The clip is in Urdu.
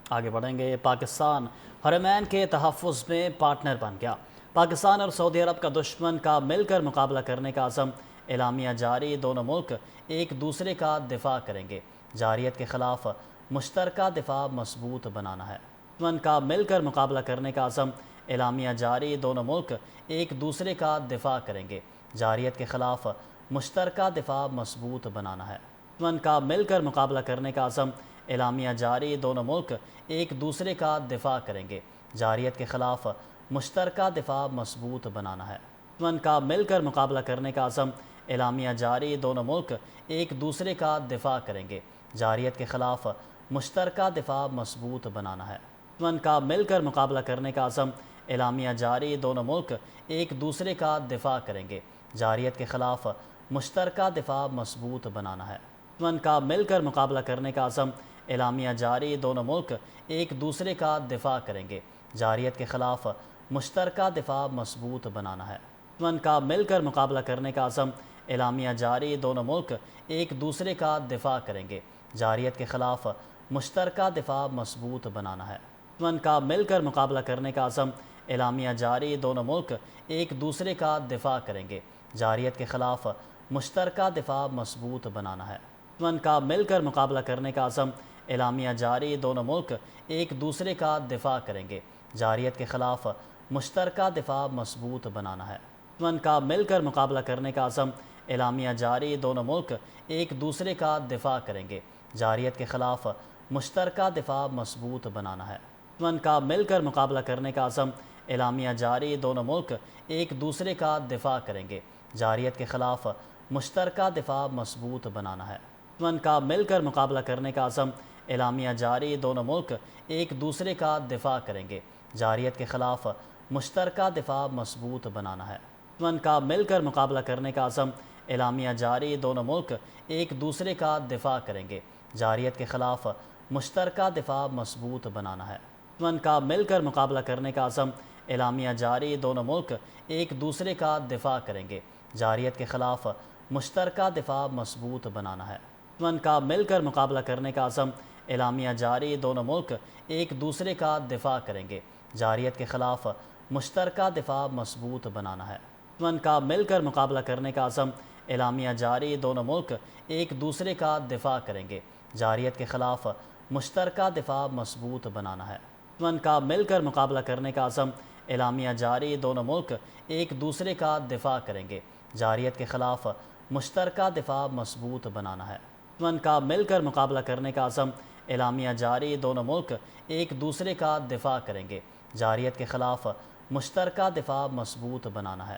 آگے بڑھیں گے۔ پاکستان حرمین کے تحفظ میں پارٹنر بن گیا۔ پاکستان اور سعودی عرب کا دشمن کا مل کر مقابلہ کرنے کا عزم، اعلامیہ جاری۔ دونوں ملک ایک دوسرے کا دفاع کریں گے، جارحیت کے خلاف مشترکہ دفاع مضبوط بنانا ہے۔ دشمن کا مل کر مقابلہ کرنے کا عزم، اعلامیہ جاری۔ دونوں ملک ایک دوسرے کا دفاع کریں گے، جارحیت کے خلاف مشترکہ دفاع مضبوط بنانا ہے۔ دشمن کا مل کر مقابلہ کرنے کا عزم، اعلامیہ جاری۔ دونوں ملک ایک دوسرے کا دفاع کریں گے، جارحیت کے خلاف مشترکہ دفاع مضبوط بنانا ہے۔ دشمن کا مل کر مقابلہ کرنے کا عزم، اعلامیہ جاری۔ دونوں ملک ایک دوسرے کا دفاع کریں گے، جارحیت کے خلاف مشترکہ دفاع مضبوط بنانا ہے۔ دشمن کا مل کر مقابلہ کرنے کا عزم، اعلامیہ جاری۔ دونوں ملک ایک دوسرے کا دفاع کریں گے، جارحیت کے خلاف مشترکہ دفاع مضبوط بنانا ہے۔ دشمن کا مل کر مقابلہ کرنے کا عزم، اعلامیہ جاری۔ دونوں ملک ایک دوسرے کا دفاع کریں گے، جارحیت کے خلاف مشترکہ دفاع مضبوط بنانا ہے۔ دشمن کا مل کر مقابلہ کرنے کا عزم، اعلامیہ جاری۔ دونوں ملک ایک دوسرے کا دفاع کریں گے، جارحیت کے خلاف مشترکہ دفاع مضبوط بنانا ہے۔ دشمن کا مل کر مقابلہ کرنے کا عزم، اعلامیہ جاری۔ دونوں ملک ایک دوسرے کا دفاع کریں گے، جارحیت کے خلاف مشترکہ دفاع مضبوط بنانا ہے۔ دشمن کا مل کر مقابلہ کرنے کا عزم، اعلامیہ جاری۔ دونوں ملک ایک دوسرے کا دفاع کریں گے، جارحیت کے خلاف مشترکہ دفاع مضبوط بنانا ہے۔ دشمن کا مل کر مقابلہ کرنے کا عزم، اعلامیہ جاری۔ دونوں ملک ایک دوسرے کا دفاع کریں گے، جارحیت کے خلاف مشترکہ دفاع مضبوط بنانا ہے۔ دشمن کا مل کر مقابلہ کرنے کا عزم، اعلامیہ جاری۔ دونوں ملک ایک دوسرے کا دفاع کریں گے، جارحیت کے خلاف مشترکہ دفاع مضبوط بنانا ہے۔ دشمن کا مل کر مقابلہ کرنے کا عزم، اعلامیہ جاری۔ دونوں ملک ایک دوسرے کا دفاع کریں گے، جارحیت کے خلاف مشترکہ دفاع مضبوط بنانا ہے۔ دشمن کا مل کر مقابلہ کرنے کا عزم، اعلامیہ جاری۔ دونوں ملک ایک دوسرے کا دفاع کریں گے، جارحیت کے خلاف مشترکہ دفاع مضبوط بنانا ہے۔ دشمن کا مل کر مقابلہ کرنے کا عزم، اعلامیہ جاری۔ دونوں ملک ایک دوسرے کا دفاع کریں گے، جارحیت کے خلاف مشترکہ دفاع مضبوط بنانا ہے۔ دشمن کا مل کر مقابلہ کرنے کا عزم، اعلامیہ جاری۔ دونوں ملک ایک دوسرے کا دفاع کریں گے، جارحیت کے خلاف مشترکہ دفاع مضبوط بنانا ہے۔ دشمن کا مل کر مقابلہ کرنے کا عزم، اعلامیہ جاری۔ دونوں ملک ایک دوسرے کا دفاع کریں گے، جارحیت کے خلاف مشترکہ دفاع مضبوط بنانا ہے۔ دشمن کا مل کر مقابلہ کرنے کا عزم، اعلامیہ جاری۔ دونوں ملک ایک دوسرے کا دفاع کریں گے، جارحیت کے خلاف مشترکہ دفاع مضبوط بنانا ہے۔ دشمن کا مل کر مقابلہ کرنے کا عزم، اعلامیہ جاری۔ دونوں ملک ایک دوسرے کا دفاع کریں گے، جارحیت کے خلاف مشترکہ دفاع مضبوط بنانا ہے۔